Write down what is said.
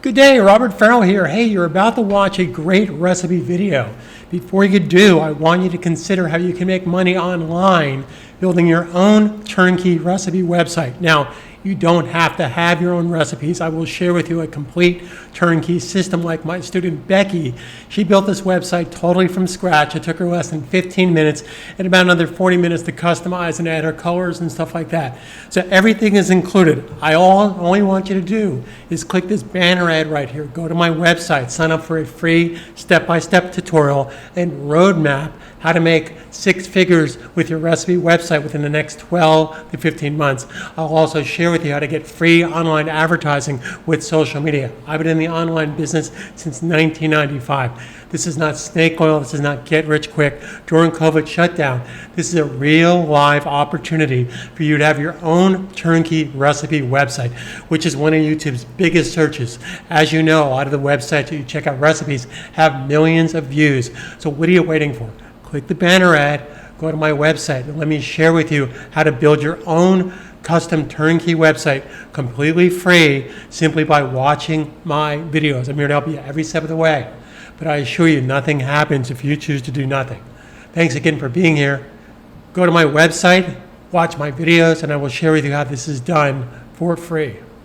Good day, Robert Farrell here. Hey, you're about to watch a great recipe video. Before you do, I want you to consider how you can make money online building your own turnkey recipe website. Now, you don't have to have your own recipes. I will share with you a complete turnkey system like my student Becky. She built this website totally from scratch. It took her less than 15 minutes and about another 40 minutes to customize and add her colors and stuff like that. So everything is included. Only want you to do is click this banner ad right here. Go to my website, sign up for a free step-by-step tutorial and roadmap how to make 6 figures with your recipe website within the next 12 to 15 months. I'll also share with you how to get free online advertising with social media. I've been in the online business since 1995. This is not snake oil. This is not get rich quick during COVID shutdown. This is a real live opportunity for you to have your own turnkey recipe website, which is one of YouTube's biggest searches. As you know, a lot of the websites that you check out recipes have millions of views. So what are you waiting for? Click the banner ad, go to my website, and let me share with you how to build your own custom turnkey website completely free simply by watching my videos. I'm here to help you every step of the way, but I assure you nothing happens if you choose to do nothing. Thanks again for being here. Go to my website, watch my videos, and I will share with you how this is done for free.